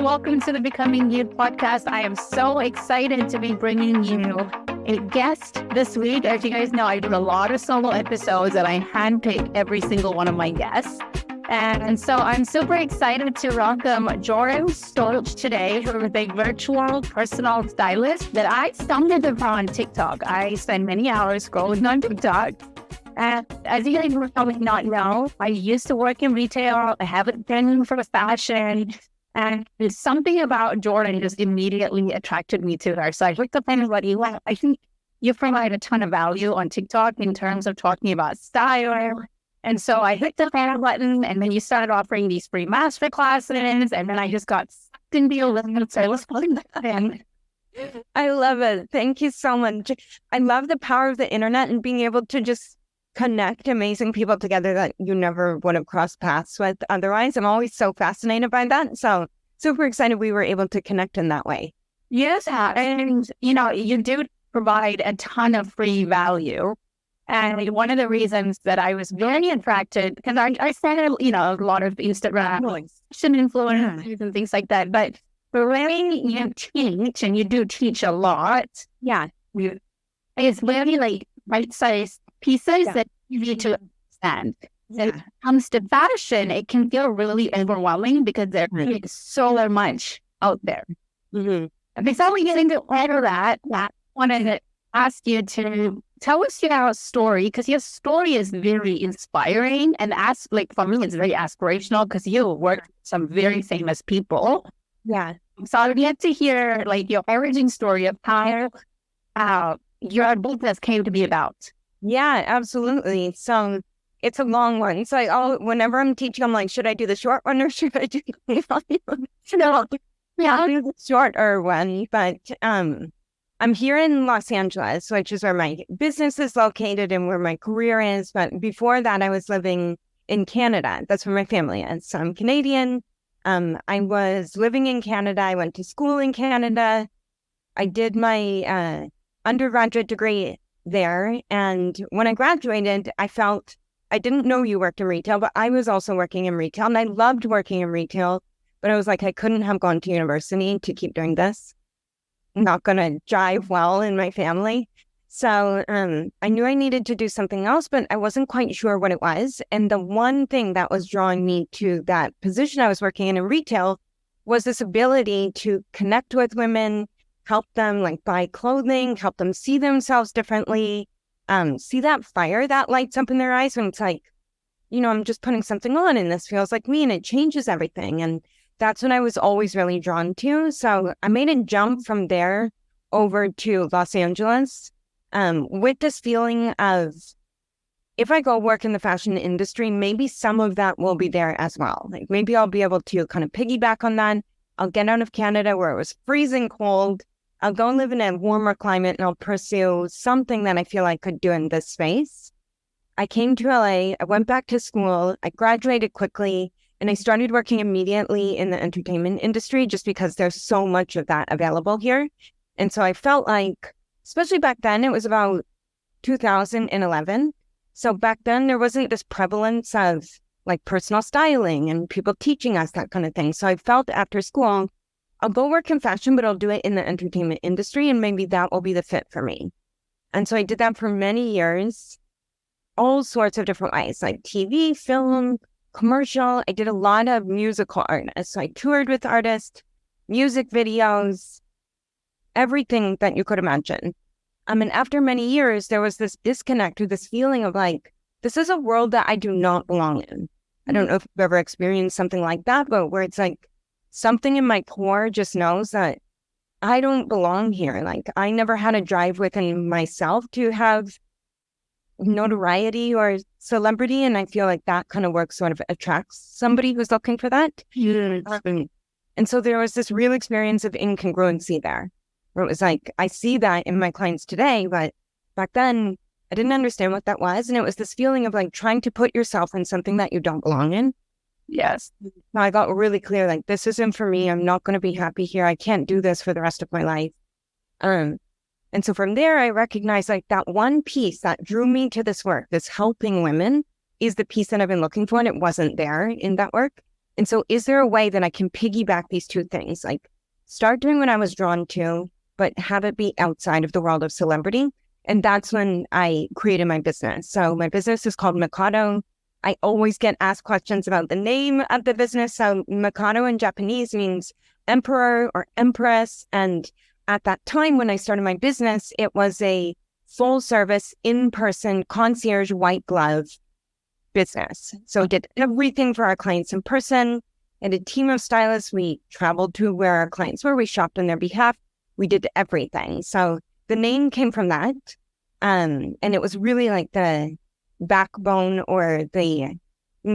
Welcome to the Becoming You podcast. I am so excited to be bringing you a guest this week. As you guys know, I do a lot of solo episodes and I handpick every single one of my guests. And so I'm super excited to welcome Stolch today, who is a virtual personal stylist that I stumbled upon TikTok. I spend many hours scrolling on TikTok. And as you guys probably not know, I used to work in retail. I haven't been for fashion. And something about Jordan just immediately attracted me to her. So I looked up anybody. Well, I think you provide a ton of value on TikTok in terms of talking about style. And so I hit the fan button, and then you started offering these free master classes, and then I just got sucked into your limits. So let's plug that in. I love it. Thank you so much. I love the power of the internet and being able to just connect amazing people together that you never would have crossed paths with otherwise. I'm always so fascinated by that. So super excited we were able to connect in that way. Yes, and you do provide a ton of free value. And one of the reasons that I was very attracted, because I started, a lot of Instagram, fashion influencers and things like that. But when you teach, and you do teach a lot, it's very like bite-sized pieces that you need to understand. When it comes to fashion, it can feel really overwhelming because there is so much out there. And before we get into all of that, I wanted to ask you to tell us your story, because your story is very inspiring, and for me, it's very aspirational because you work with some very famous people. Yeah. So I'd like to hear your origin story of how your business came to be about. Yeah, absolutely. So it's a long one. So whenever I'm teaching, I'm like, should I do the short one or should I do the long one? I'll do the shorter one. But I'm here in Los Angeles, which is where my business is located and where my career is. But before that, I was living in Canada. That's where my family is. So I'm Canadian. I was living in Canada. I went to school in Canada. I did my undergraduate degree there. And when I graduated, I didn't know you worked in retail, but I was also working in retail. And I loved working in retail. But I was like, I couldn't have gone to university to keep doing this. Not going to jive well in my family. So I knew I needed to do something else, but I wasn't quite sure what it was. And the one thing that was drawing me to that position I was working in retail was this ability to connect with women, help them buy clothing, help them see themselves differently, see that fire that lights up in their eyes when it's like, I'm just putting something on and this feels like me and it changes everything. And that's what I was always really drawn to. So I made a jump from there over to Los Angeles with this feeling of, if I go work in the fashion industry, maybe some of that will be there as well. Maybe I'll be able to kind of piggyback on that. I'll get out of Canada where it was freezing cold. I'll go live in a warmer climate and I'll pursue something that I feel I could do in this space. I came to LA. I went back to school. I graduated quickly. And I started working immediately in the entertainment industry just because there's so much of that available here. And so I felt like, especially back then, it was about 2011. So back then there wasn't this prevalence of personal styling and people teaching us that kind of thing. So I felt after school, I'll go work in fashion, but I'll do it in the entertainment industry and maybe that will be the fit for me. And so I did that for many years, all sorts of different ways, like TV, film, commercial. I did a lot of musical artists. So I toured with artists, music videos, everything that you could imagine. And after many years, there was this disconnect or this feeling of this is a world that I do not belong in. I don't know if you've ever experienced something like that, but where it's something in my core just knows that I don't belong here. I never had a drive within myself to have notoriety or celebrity, and I feel like that kind of work sort of attracts somebody who's looking for that. And so there was this real experience of incongruency there, where it was I see that in my clients today, but back then I didn't understand what that was, and it was this feeling of trying to put yourself in something that you don't belong in. Yes. I got really clear, this isn't for me. I'm not going to be happy here. I can't do this for the rest of my life. And so from there, I recognized that one piece that drew me to this work, this helping women, is the piece that I've been looking for, and it wasn't there in that work. And so is there a way that I can piggyback these two things? Like start doing what I was drawn to, but have it be outside of the world of celebrity. And that's when I created my business. So my business is called MiKADO. I always get asked questions about the name of the business. So MiKADO in Japanese means emperor or empress. And at that time when I started my business, it was a full service, in-person, concierge, white glove business. So did everything for our clients in person. And a team of stylists, we traveled to where our clients were. We shopped on their behalf. We did everything. So the name came from that. And it was really like the backbone or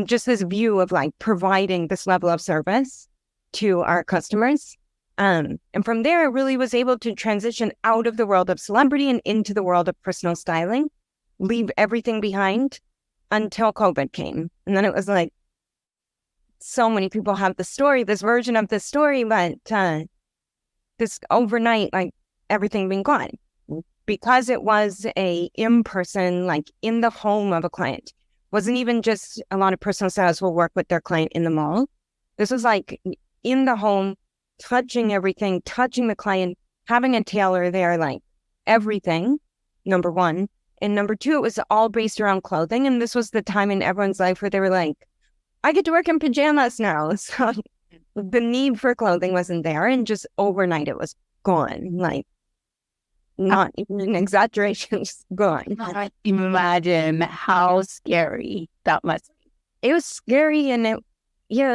just this view of like providing this level of service to our customers. And from there, I really was able to transition out of the world of celebrity and into the world of personal styling, leave everything behind until COVID came. And then it was like, so many people have the story, this version of the story, but this overnight, like everything being gone. Because it was a in-person, like in the home of a client. Wasn't even just a lot of personal stylists will work with their client in the mall. This was like in the home, touching everything, touching the client, having a tailor there, like everything, number one. And number two, it was all based around clothing. And this was the time in everyone's life where they were like, I get to work in pajamas now. So the need for clothing wasn't there. And just overnight, it was gone. Like, not even an exaggeration, just gone. I imagine how scary that must be. It was scary, and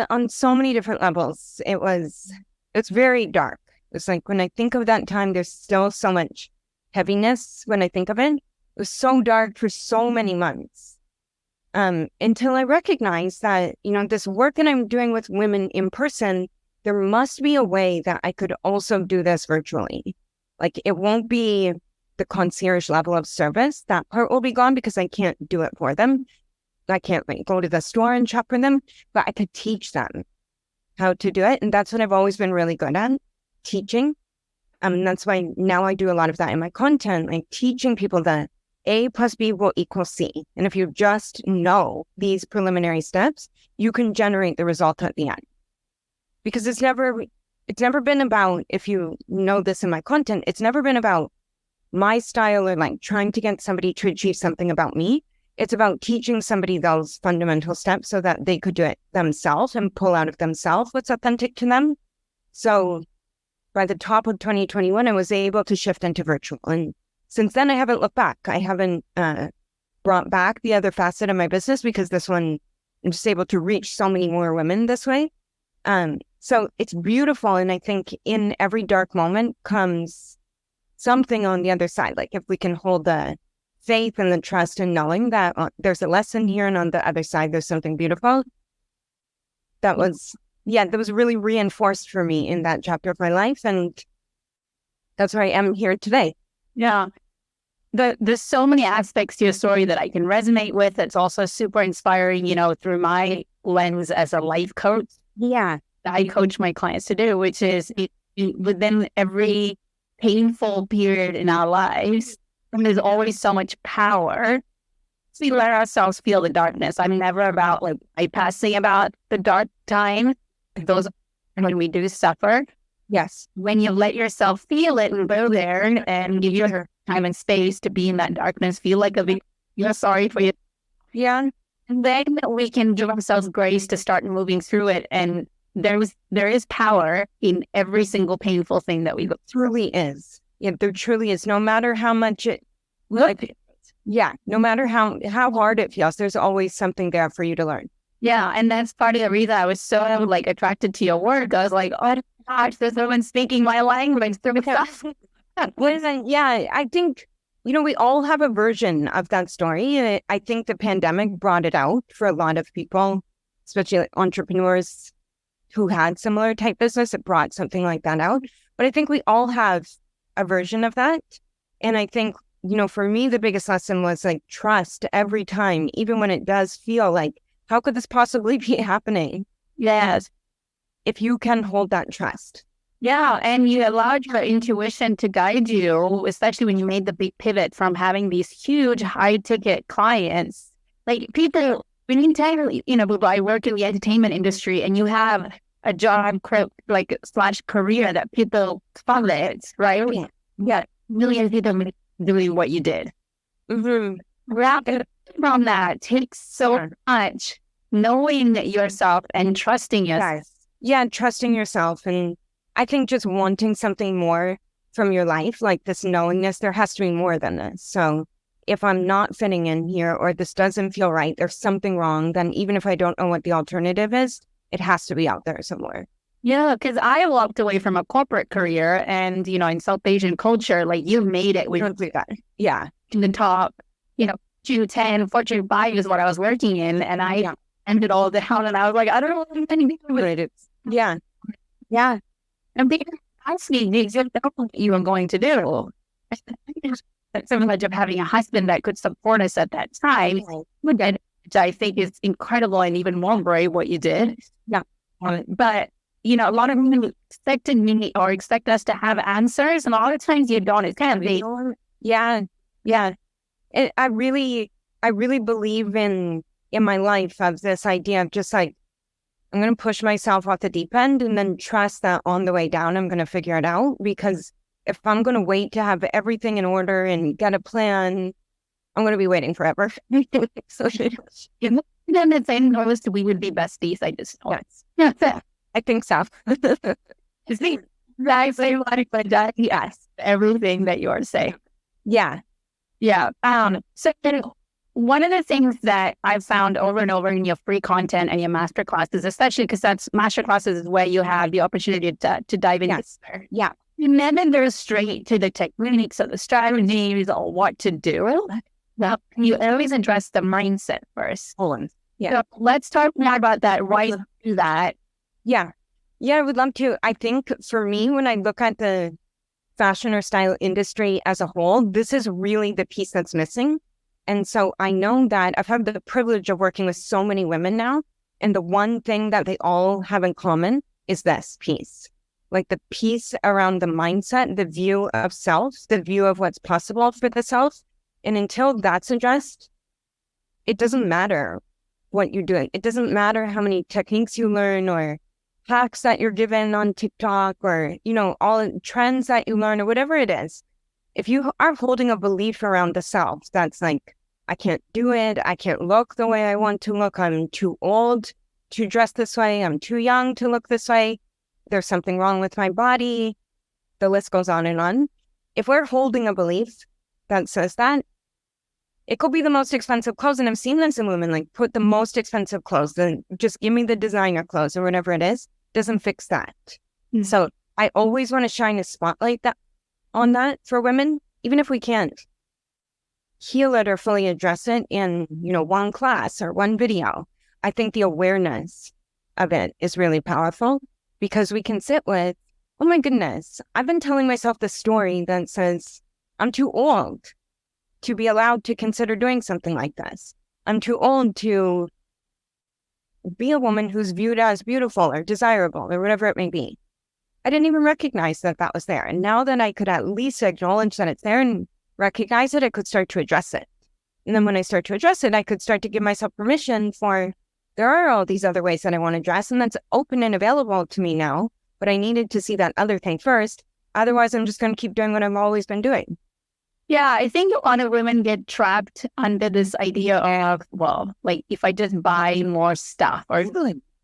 on so many different levels. It's very dark. It's like when I think of that time, there's still so much heaviness when I think of it. It was so dark for so many months. Until I recognized that, this work that I'm doing with women in person, there must be a way that I could also do this virtually. Like, it won't be the concierge level of service. That part will be gone because I can't do it for them. I can't go to the store and shop for them, but I could teach them how to do it. And that's what I've always been really good at, teaching. That's why now I do a lot of that in my content, like teaching people that A plus B will equal C. And if you just know these preliminary steps, you can generate the result at the end. Because it's never been about, if you know this in my content, it's never been about my style or like trying to get somebody to achieve something about me. It's about teaching somebody those fundamental steps so that they could do it themselves and pull out of themselves what's authentic to them. So by the top of 2021, I was able to shift into virtual. And since then, I haven't looked back. I haven't brought back the other facet of my business because this one, I'm just able to reach so many more women this way. So it's beautiful. And I think in every dark moment comes something on the other side. Like if we can hold the faith and the trust and knowing that there's a lesson here and on the other side, there's something beautiful. That was really reinforced for me in that chapter of my life. And that's where I am here today. Yeah. There's so many aspects to your story that I can resonate with. It's also super inspiring, through my lens as a life coach. Yeah. I coach my clients to do, which is within every painful period in our lives, there's always so much power. We let ourselves feel the darkness. I'm never about bypassing about the dark time. Those are when we do suffer. Yes. When you let yourself feel it and go there and give your time and space to be in that darkness, feel like you're sorry for you. Yeah. And then we can give ourselves grace to start moving through it. And there is power in every single painful thing that we go through. Truly is. Yeah, there truly is. No matter how much it looks. Yeah, no matter how hard it feels, there's always something there for you to learn. Yeah, and that's part of the reason I was so attracted to your work. I was like, oh my gosh, there's someone speaking my language through stuff. Yeah, I think, we all have a version of that story. I think the pandemic brought it out for a lot of people, especially entrepreneurs who had similar type business. It brought something like that out. But I think we all have a version of that. And I think, for me, the biggest lesson was trust every time, even when it does feel like, how could this possibly be happening? Yes. If you can hold that trust. Yeah. And you allowed your intuition to guide you, especially when you made the big pivot from having these huge high ticket clients. People when you tell, I work in the entertainment industry and you have a job like slash career that people follow it, right? Yeah. Millions of people doing what you did. Mm-hmm. Rapid from that takes so much knowing yourself and trusting yourself. Yeah, trusting yourself. And I think just wanting something more from your life, like this knowingness, there has to be more than this. So if I'm not fitting in here or this doesn't feel right, there's something wrong, then even if I don't know what the alternative is, it has to be out there somewhere. Yeah, because I walked away from a corporate career and, in South Asian culture, like you made it with yeah, in the top, Fortune 10, Fortune 5 is what I was working in. And I ended all down and I was like, I don't know anything with it. Yeah. Yeah. And they asked me the exact what you were going to do. That's so much of having a husband that could support us at that time, which I think is incredible and even more brave what you did. Yeah. But, a lot of people expected me or expect us to have answers. And a lot of times you don't. It's kind of vague. Yeah. Yeah. I really believe in my life of this idea of just like, I'm going to push myself off the deep end and then trust that on the way down, I'm going to figure it out. Because if I'm going to wait to have everything in order and get a plan, I'm going to be waiting forever. So, then the same goes to we would be besties. I just know. Yes. I think so. It's the exact same life, but yes, everything that you're saying. Yeah. Yeah. So one of the things that I've found over and over in your free content and your master classes, especially because that's master classes is where you have the opportunity to dive into. Yeah. And then there's straight to the techniques or the strategies or what to do. Well, you always address the mindset first. Yeah. So let's talk more about that, right through that. Yeah. Yeah, I would love to. I think for me, when I look at the fashion or style industry as a whole, this is really the piece that's missing. And so I know that I've had the privilege of working with so many women now. And the one thing that they all have in common is this piece, like the piece around the mindset, the view of self, the view of what's possible for the self. And until that's addressed, it doesn't matter what you're doing. It doesn't matter how many techniques you learn or hacks that you're given on TikTok or, all trends that you learn or whatever it is. If you are holding a belief around the self that's like, I can't do it, I can't look the way I want to look, I'm too old to dress this way, I'm too young to look this way, there's something wrong with my body, the list goes on and on. If we're holding a belief that says that, it could be the most expensive clothes. And I've seen this in women, like put the most expensive clothes, then just give me the designer clothes or whatever it is, doesn't fix that. Mm-hmm. So I always want to shine a spotlight on that for women, even if we can't heal it or fully address it in, one class or one video. I think the awareness of it is really powerful because we can sit with, oh my goodness, I've been telling myself the story that says I'm too old to be allowed to consider doing something like this. I'm too old to be a woman who's viewed as beautiful or desirable or whatever it may be. I didn't even recognize that was there. And now that I could at least acknowledge that it's there and recognize it, I could start to address it. And then when I start to address it, I could start to give myself permission for, there are all these other ways that I want to dress, and that's open and available to me now. But I needed to see that other thing first. Otherwise, I'm just going to keep doing what I've always been doing. Yeah, I think a lot of women get trapped under this idea of, well, like if I just buy more stuff or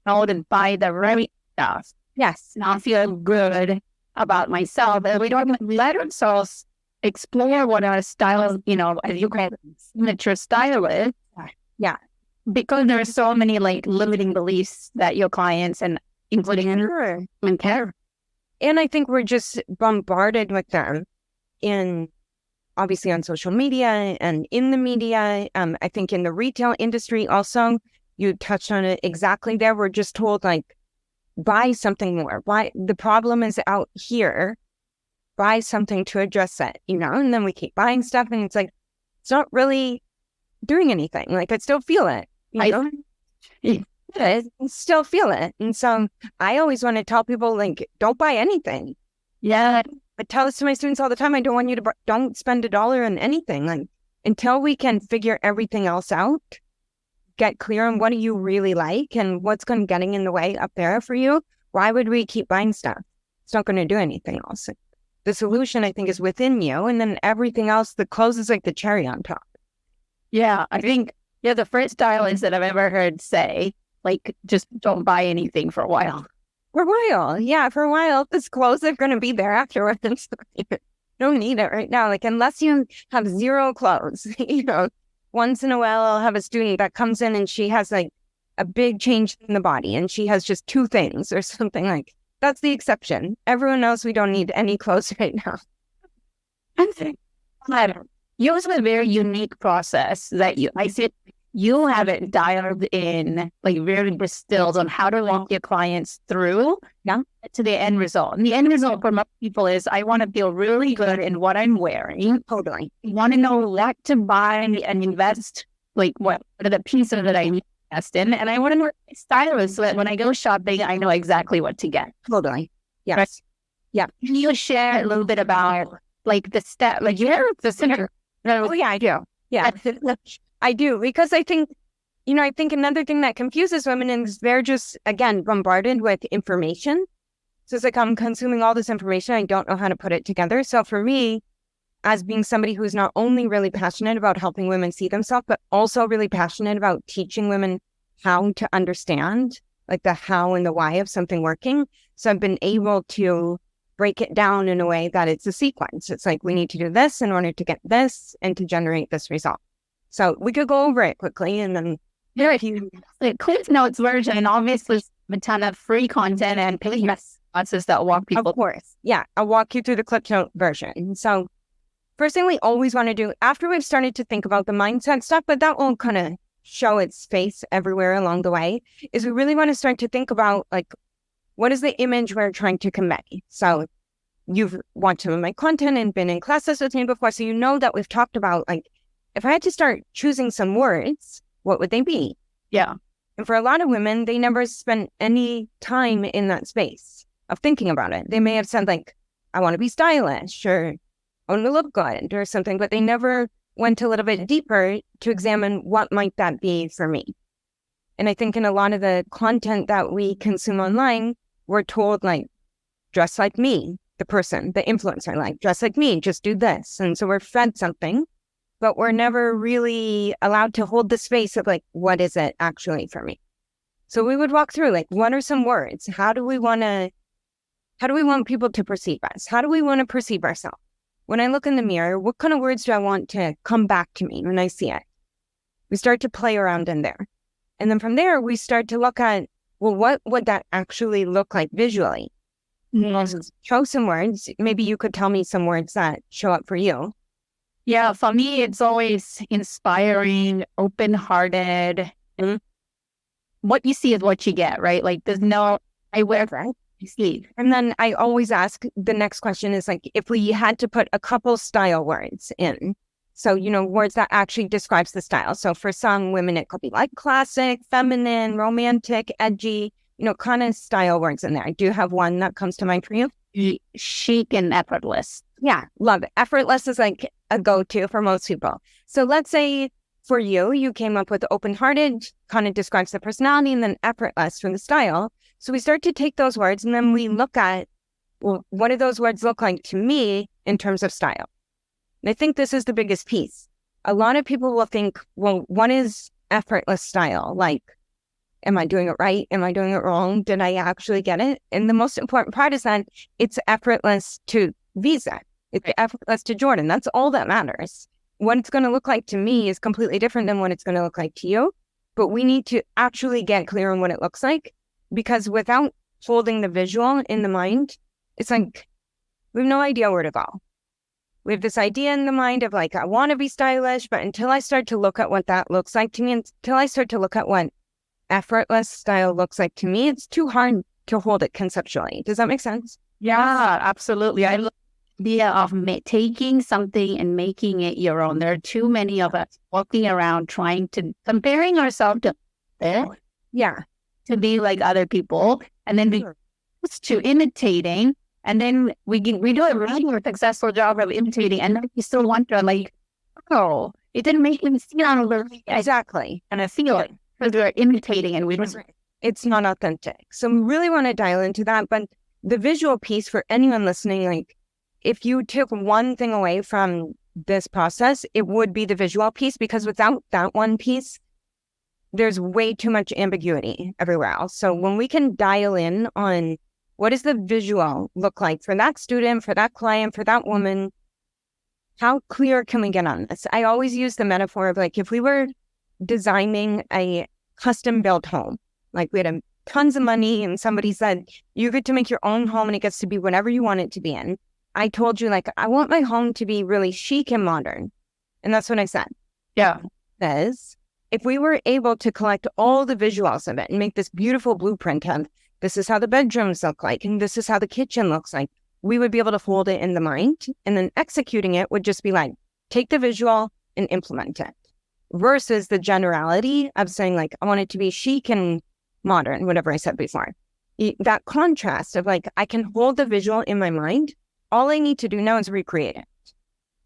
I wouldn't buy the right stuff. Yes. And I'll feel good about myself. And we don't let ourselves explore what our style, as you call it, signature style is. Yeah. Because there are so many limiting beliefs that your clients and including in care. And I think we're just bombarded with them obviously on social media and in the media. I think in the retail industry also, you touched on it exactly there. We're just told buy something more. The problem is out here. Buy something to address it, and then we keep buying stuff and it's it's not really doing anything. I still feel it. I still feel it. And so I always want to tell people don't buy anything. Yeah. I tell this to my students all the time. I don't want you to don't spend $1 on anything. Until we can figure everything else out, get clear on what do you really like and what's getting in the way up there for you, why would we keep buying stuff? It's not going to do anything else. The solution, I think, is within you. And then everything else, the clothes is like the cherry on top. Yeah, I think you're the first stylist that I've ever heard say, like, just don't buy anything for a while. For a while. Yeah, for a while. This clothes are going to be there afterwards. Don't need it right now. Like, unless you have zero clothes, once in a while I'll have a student that comes in and she has like a big change in the body and she has just 2 things or something. Like, that's the exception. Everyone knows we don't need any clothes right now. Yours was a very unique process that I said you have it dialed in, like very distilled on how to walk your clients through to the end result. And the end result for most people is I want to feel really good in what I'm wearing. Totally. I want to know what to buy and invest, like what are the pieces that I need to invest in. And I want to know a stylist so that when I go shopping, I know exactly what to get. Totally. Yes. Right? Yeah. Can you share a little bit about like the step, like you have the center? Oh, yeah, I do. Yeah, I do. Because I think another thing that confuses women is they're just, again, bombarded with information. So it's like I'm consuming all this information. I don't know how to put it together. So for me, as being somebody who's not only really passionate about helping women see themselves, but also really passionate about teaching women how to understand, like the how and the why of something working. So I've been able to break it down in a way that it's a sequence. It's like, we need to do this in order to get this and to generate this result. So we could go over it quickly and then the Cliff Notes version, obviously a ton of free content and paid responses that walk people. Of course. Yeah. I'll walk you through the Cliff Note version. So first thing we always want to do after we've started to think about the mindset stuff, but that will kind of show its face everywhere along the way, is we really want to start to think about like, what is the image we're trying to convey? So you've watched some of my content and been in classes with me before. So you know that we've talked about like, if I had to start choosing some words, what would they be? Yeah. And for a lot of women, they never spent any time in that space of thinking about it. They may have said like, I want to be stylish or I want to look good or something, but they never went a little bit deeper to examine what might that be for me. And I think in a lot of the content that we consume online, we're told like, dress like me, the person, the influencer, like dress like me, just do this. And so we're fed something, but we're never really allowed to hold the space of like, what is it actually for me? So we would walk through like, what are some words? How do we want people to perceive us? How do we want to perceive ourselves? When I look in the mirror, what kind of words do I want to come back to me when I see it? We start to play around in there. And then from there, we start to look at, well, what would that actually look like visually? Mm-hmm. Show some words. Maybe you could tell me some words that show up for you. Yeah, for me, it's always inspiring, open-hearted. Mm-hmm. What you see is what you get, right? Like there's no, I wear right. You see. And then I always ask, the next question is like, if we had to put a couple style words in, so, words that actually describes the style. So for some women, it could be like classic, feminine, romantic, edgy, kind of style words in there. I do have one that comes to mind for you. Chic and effortless. Yeah, love it. Effortless is like a go-to for most people. So let's say for you came up with open-hearted, kind of describes the personality, and then effortless for the style. So we start to take those words and then we look at, well, what do those words look like to me in terms of style? And I think this is the biggest piece. A lot of people will think, well, what is effortless style? Like, am I doing it right? Am I doing it wrong? Did I actually get it? And the most important part is that it's effortless to Visa. It's effortless to Jordan. That's all that matters. What it's going to look like to me is completely different than what it's going to look like to you. But we need to actually get clear on what it looks like, because without holding the visual in the mind, it's like we have no idea where to go. We have this idea in the mind of like, I want to be stylish, but until I start to look at what that looks like to me, until I start to look at what effortless style looks like to me, it's too hard to hold it conceptually. Does that make sense? Yeah, absolutely. I love the idea of taking something and making it your own. There are too many of us walking around comparing ourselves to to be like other people, and then to imitating. And then we do a really successful job of imitating, and then we still wonder, like, oh, it didn't make me feel exactly, and I feel it. because we're imitating and we don't. It's not authentic. So we really want to dial into that. But the visual piece for anyone listening, like if you took one thing away from this process, it would be the visual piece, because without that one piece, there's way too much ambiguity everywhere else. So when we can dial in on what does the visual look like for that student, for that client, for that woman, how clear can we get on this? I always use the metaphor of like if we were designing a custom built home, like we had tons of money and somebody said, you get to make your own home and it gets to be whatever you want it to be in. I told you, like, I want my home to be really chic and modern. And that's what I said. Yeah. Says, if we were able to collect all the visuals of it and make this beautiful blueprint of this is how the bedrooms look like and this is how the kitchen looks like, we would be able to hold it in the mind, and then executing it would just be like, take the visual and implement it, versus the generality of saying like, I want it to be chic and modern, whatever I said before. That contrast of like, I can hold the visual in my mind. All I need to do now is recreate it.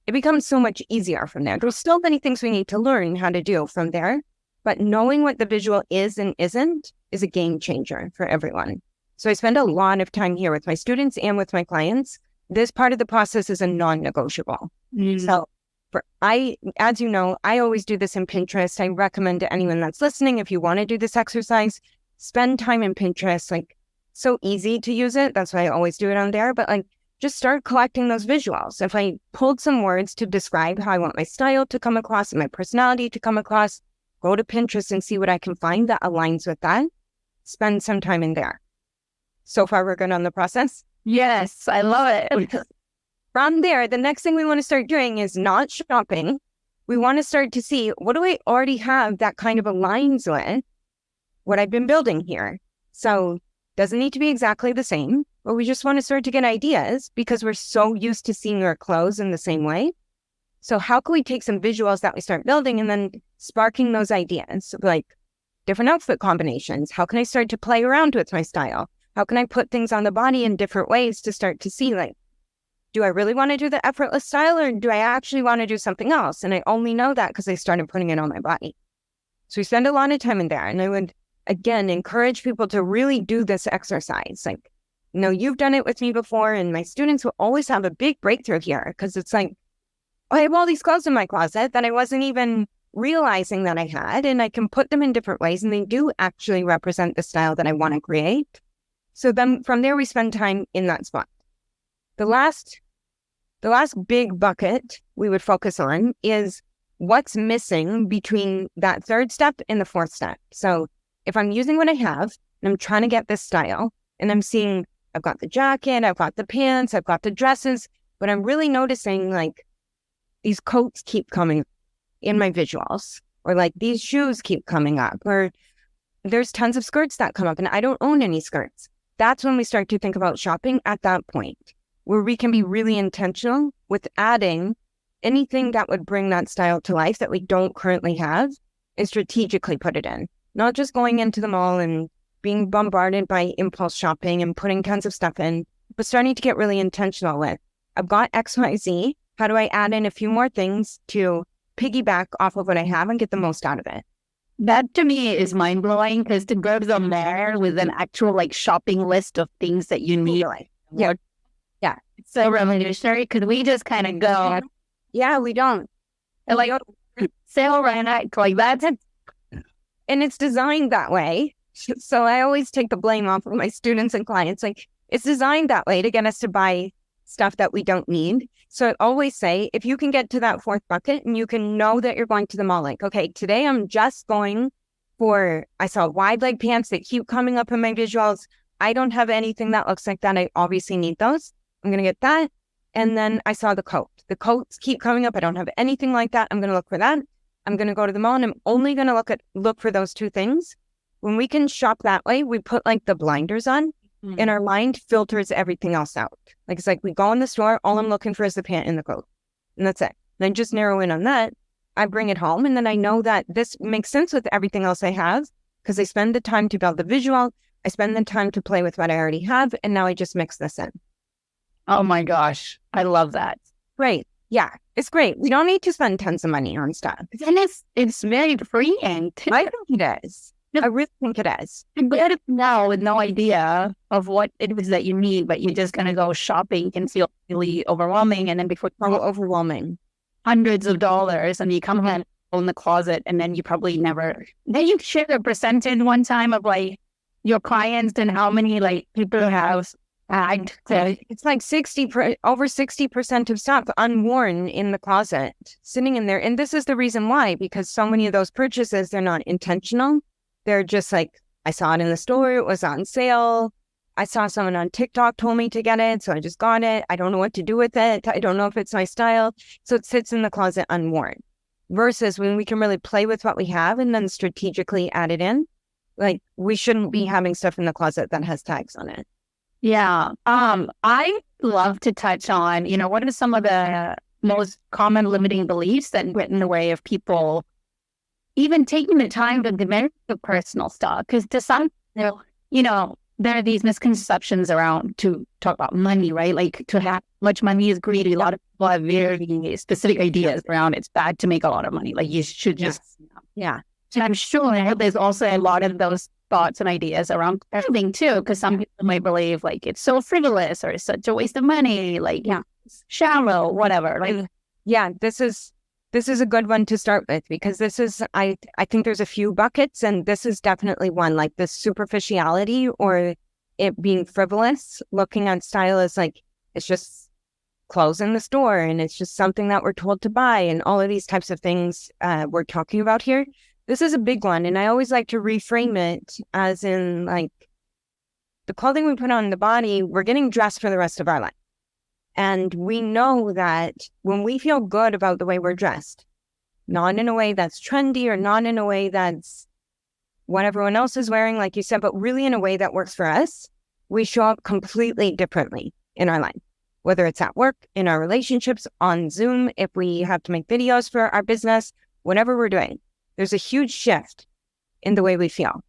It becomes so much easier from there. There's still many things we need to learn how to do from there, but knowing what the visual is and isn't is a game changer for everyone. So I spend a lot of time here with my students and with my clients. This part of the process is a non-negotiable. So as you know, I always do this in Pinterest. I recommend to anyone that's listening, if you want to do this exercise, spend time in Pinterest. Like, so easy to use it. That's why I always do it on there. But like, just start collecting those visuals. If I pulled some words to describe how I want my style to come across and my personality to come across, go to Pinterest and see what I can find that aligns with that. Spend some time in there. So far, we're good on the process? Yes, I love it. From there, the next thing we want to start doing is not shopping. We want to start to see, what do I already have that kind of aligns with what I've been building here? So doesn't need to be exactly the same, but we just want to start to get ideas because we're so used to seeing our clothes in the same way. So how can we take some visuals that we start building and then sparking those ideas, like different outfit combinations? How can I start to play around with my style? How can I put things on the body in different ways to start to see, like, do I really want to do the effortless style or do I actually want to do something else? And I only know that because I started putting it on my body. So we spend a lot of time in there. And I would, again, encourage people to really do this exercise. Like, you know, you've done it with me before, and my students will always have a big breakthrough here because it's like, oh, I have all these clothes in my closet that I wasn't even realizing that I had, and I can put them in different ways, and they do actually represent the style that I want to create. So then from there, we spend time in that spot. The last big bucket we would focus on is what's missing between that third step and the fourth step. So if I'm using what I have and I'm trying to get this style and I'm seeing I've got the jacket, I've got the pants, I've got the dresses, but I'm really noticing like these coats keep coming in my visuals, or like these shoes keep coming up, or there's tons of skirts that come up and I don't own any skirts. That's when we start to think about shopping at that point, where we can be really intentional with adding anything that would bring that style to life that we don't currently have and strategically put it in. Not just going into the mall and being bombarded by impulse shopping and putting tons of stuff in, but starting to get really intentional with, I've got XYZ, how do I add in a few more things to piggyback off of what I have and get the most out of it? That to me is mind blowing because to go from there with an actual like shopping list of things that you need. Yeah. It's so revolutionary because we just kind of go. Yeah, we don't. And like, sale right like that's it. And it's designed that way. So I always take the blame off of my students and clients. Like, it's designed that way to get us to buy stuff that we don't need. So I always say, if you can get to that fourth bucket and you can know that you're going to the mall, like, okay, today I'm just going for, I saw wide leg pants that keep coming up in my visuals. I don't have anything that looks like that. I obviously need those. I'm going to get that. And then I saw the coat. The coats keep coming up. I don't have anything like that. I'm going to look for that. I'm going to go to the mall and I'm only going to look for those two things. When we can shop that way, we put like the blinders on and our mind filters everything else out. Like, it's like we go in the store, all I'm looking for is the pant and the coat. And that's it. And I just narrow in on that. I bring it home and then I know that this makes sense with everything else I have because I spend the time to build the visual. I spend the time to play with what I already have. And now I just mix this in. Oh my gosh. I love that. Great. Yeah, it's great. We don't need to spend tons of money on stuff. And it's very freeing too. I think it is. I really think it is. You get it now with no idea of what it is that you need, but you're just gonna go shopping and feel really overwhelming, and then before Overwhelming. hundreds of dollars, and you come home in the closet, and then you probably never. Then you share a percentage one time of like your clients and how many like people have tagged. It's like over 60% of stuff unworn in the closet, sitting in there. And this is the reason why, because so many of those purchases, they're not intentional. They're just like, I saw it in the store, it was on sale. I saw someone on TikTok told me to get it, so I just got it. I don't know what to do with it. I don't know if it's my style. So it sits in the closet unworn. Versus when we can really play with what we have and then strategically add it in. Like, we shouldn't be having stuff in the closet that has tags on it. Yeah. I love to touch on, what are some of the most common limiting beliefs that get in the way of people even taking the time to develop the personal style? Because to some, there are these misconceptions around to talk about money, right? Like, to have much money is greedy. A lot of people have very specific ideas around it's bad to make a lot of money. Like, you should just, yeah. And I'm sure there's also a lot of those thoughts and ideas around everything too, because some people might believe like it's so frivolous or it's such a waste of money, like shallow, whatever. Like, yeah, this is a good one to start with, because this is, I think there's a few buckets, and this is definitely one, like the superficiality or it being frivolous. Looking at style as like, it's just clothes in the store and it's just something that we're told to buy, and all of these types of things we're talking about here. This is a big one, and I always like to reframe it as in like the clothing we put on the body, we're getting dressed for the rest of our life. And we know that when we feel good about the way we're dressed, not in a way that's trendy or not in a way that's what everyone else is wearing, like you said, but really in a way that works for us, we show up completely differently in our life, whether it's at work, in our relationships, on Zoom, if we have to make videos for our business, whatever we're doing. There's a huge shift in the way we feel.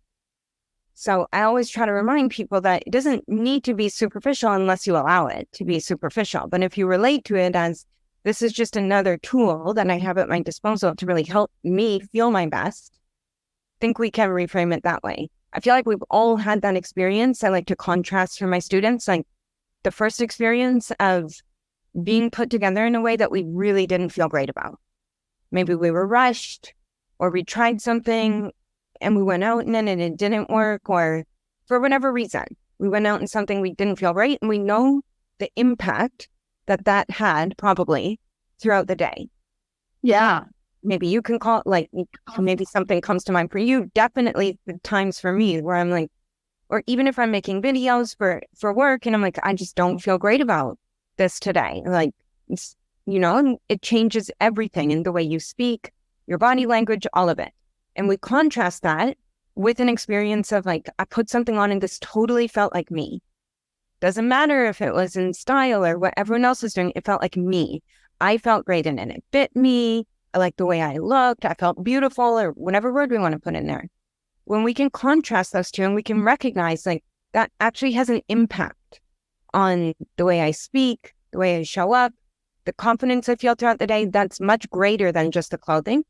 So I always try to remind people that it doesn't need to be superficial unless you allow it to be superficial. But if you relate to it as, this is just another tool that I have at my disposal to really help me feel my best, I think we can reframe it that way. I feel like we've all had that experience. I like to contrast for my students, like the first experience of being put together in a way that we really didn't feel great about. Maybe we were rushed, or we tried something and we went out and then it didn't work, or for whatever reason, we went out in something we didn't feel right. And we know the impact that had probably throughout the day. Yeah. Maybe you can call it, like, maybe something comes to mind for you. Definitely the times for me where I'm like, or even if I'm making videos for work and I'm like, I just don't feel great about this today. Like, it changes everything in the way you speak, your body language, all of it. And we contrast that with an experience of like, I put something on and this totally felt like me. Doesn't matter if it was in style or what everyone else was doing, it felt like me. I felt great in it. It fit me. I liked the way I looked. I felt beautiful, or whatever word we want to put in there. When we can contrast those two and we can recognize like that actually has an impact on the way I speak, the way I show up, the confidence I feel throughout the day, that's much greater than just the clothing.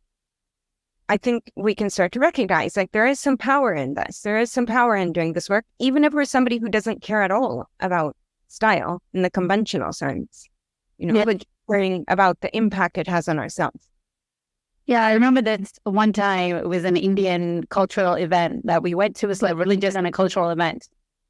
I think we can start to recognize like there is some power in this. There is some power in doing this work, even if we're somebody who doesn't care at all about style in the conventional sense, but worrying about the impact it has on ourselves. Yeah, I remember this one time. It was an Indian cultural event that we went to. It was like religious and a cultural event.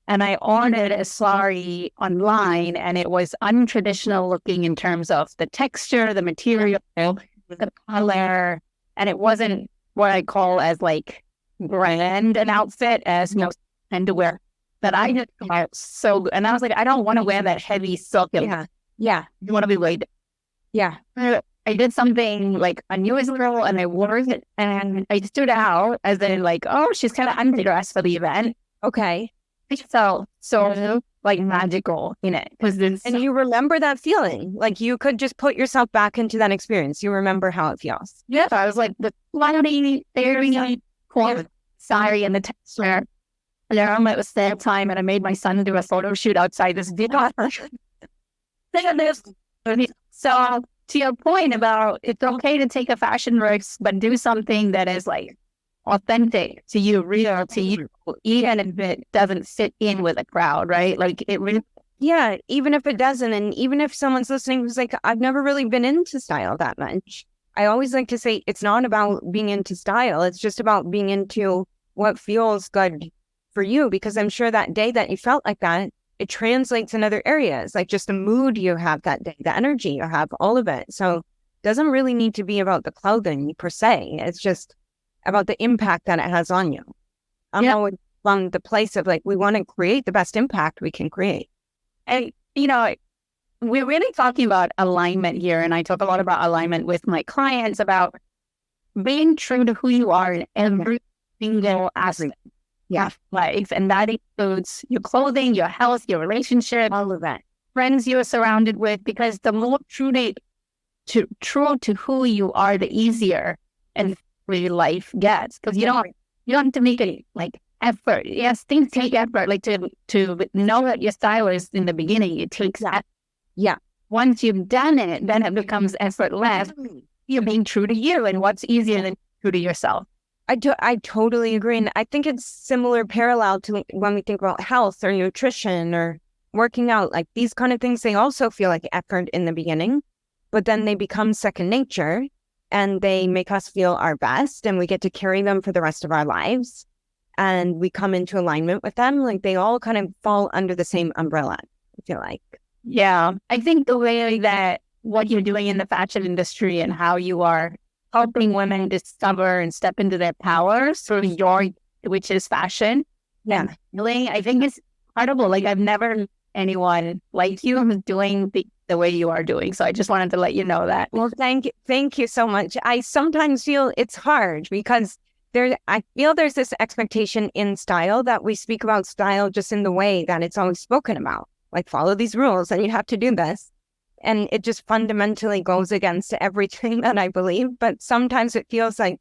And I ordered a sari online, and it was untraditional looking in terms of the texture, the material, the color. And it wasn't what I call as like grand an outfit as most tend to wear. But I just felt so good. And I was like, I don't want to wear that heavy silk. Yeah. You want to be weighed. Yeah. I did something like unusual and I wore it and I stood out as in like, oh, she's kind of underdressed for the event. Okay. It felt so like magical in it. And you remember that feeling. Like you could just put yourself back into that experience. You remember how it feels. Yeah. I was like the cloudy, very cool sari and the texture. And then it was that time and I made my son do a photo shoot outside this video. So to your point about it's okay to take a fashion risk, but do something that is like authentic to you, real to you, even if it doesn't fit in with a crowd, right? Like it really. Yeah, even if it doesn't, and even if someone's listening who's like, I've never really been into style that much. I always like to say it's not about being into style. It's just about being into what feels good for you, because I'm sure that day that you felt like that, it translates in other areas, like just the mood you have that day, the energy you have, all of it. So it doesn't really need to be about the clothing per se. It's just about the impact that it has on you. I'm always from the place of like, we want to create the best impact we can create. And, you know, we're really talking about alignment here. And I talk a lot about alignment with my clients about being true to who you are in every single aspect of life. And that includes your clothing, your health, your relationship, All of that. friends you're surrounded with, because the more true to who you are, the easier and free life gets. Because you don't have to make any like effort. Yes, things take effort. Like to know that your stylist in the beginning, it takes that. Yeah. Once you've done it, then it becomes effortless. You're being true to you, and what's easier than true to yourself? I totally agree. And I think it's similar parallel to when we think about health or nutrition or working out, like these kind of things, they also feel like effort in the beginning, but then they become second nature and they make us feel our best, and we get to carry them for the rest of our lives. And we come into alignment with them. Like they all kind of fall under the same umbrella, I feel like. Yeah. I think the way that what you're doing in the fashion industry and how you are helping women discover and step into their power through which is fashion. Yeah. And healing, I think it's incredible. Like I've never met anyone like you who's doing the way you are doing. So I just wanted to let you know that. Well, thank you so much. I sometimes feel it's hard because I feel there's this expectation in style that we speak about style just in the way that it's always spoken about. Like follow these rules and you have to do this. And it just fundamentally goes against everything that I believe. But sometimes it feels like,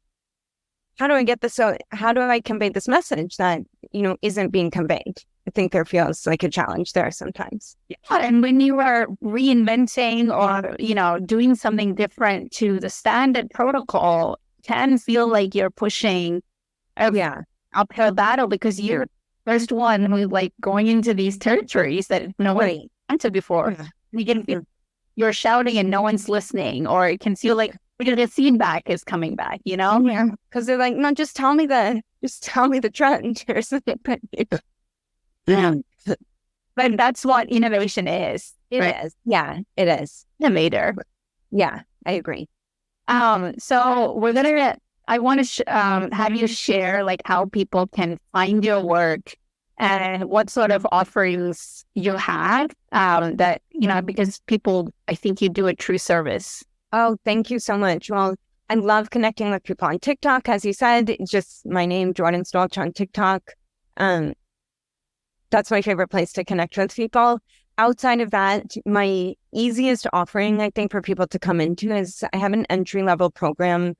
how do I get this out? How do I convey this message that, isn't being conveyed? I think there feels like a challenge there sometimes. Yeah. And when you are reinventing or, doing something different to the standard protocol, can feel like you're pushing uphill battle because you're first one who's like going into these territories that nobody entered before. Yeah. You can feel you're shouting and no one's listening, or it can feel like the feedback is coming back, Yeah. Because they're like, no, just tell me the trend. Yeah. But that's what innovation is. It is. Yeah, it is. Innovator. Yeah, I agree. So I want to have you share like how people can find your work and what sort of offerings you have that, because people, I think you do a true service. Oh, thank you so much. Well, I love connecting with people on TikTok. As you said, just my name, Jordan Stolch on TikTok. That's my favorite place to connect with people. Outside of that, my easiest offering, I think, for people to come into is I have an entry-level program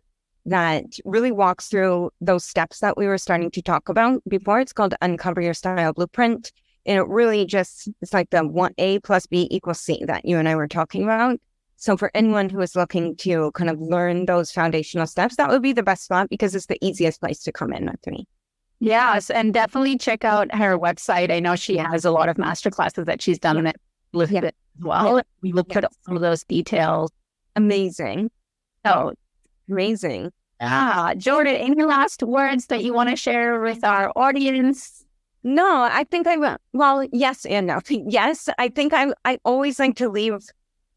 that really walks through those steps that we were starting to talk about before. It's called Uncover Your Style Blueprint. And it really it's like the 1A plus B equals C that you and I were talking about. So for anyone who is looking to kind of learn those foundational steps, that would be the best spot because it's the easiest place to come in with me. Yes, and definitely check out her website. I know she has a lot of masterclasses that she's done it listed as well. Yeah. We will put up some of those details. Amazing. So amazing. Jordan, any last words that you want to share with our audience? No, I think I will. Well, yes and no. Yes, I think I always like to leave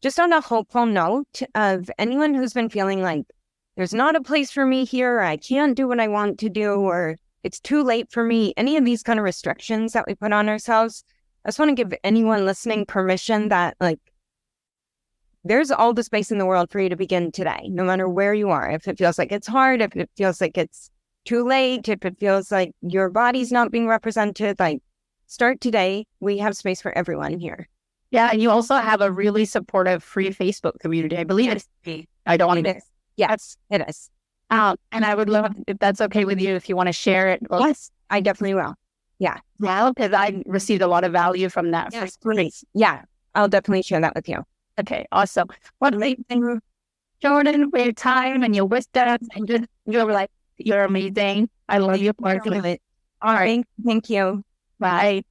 just on a hopeful note of anyone who's been feeling like there's not a place for me here, or I can't do what I want to do, or it's too late for me. Any of these kind of restrictions that we put on ourselves, I just want to give anyone listening permission that like there's all the space in the world for you to begin today, no matter where you are. If it feels like it's hard, if it feels like it's too late, if it feels like your body's not being represented, like start today. We have space for everyone here. Yeah, and you also have a really supportive free Facebook community. I believe it's free. I don't want to. Yes, it is. And I would love, if that's okay with you, if you want to share it. Yes, I definitely will. Yeah. Well, because I received a lot of value from that. Yes, please. Yeah, I'll definitely share that with you. Okay, awesome. Well, Jordan, for your time and your wisdom, and just you're amazing. I love your part. All right. Thank you. Bye.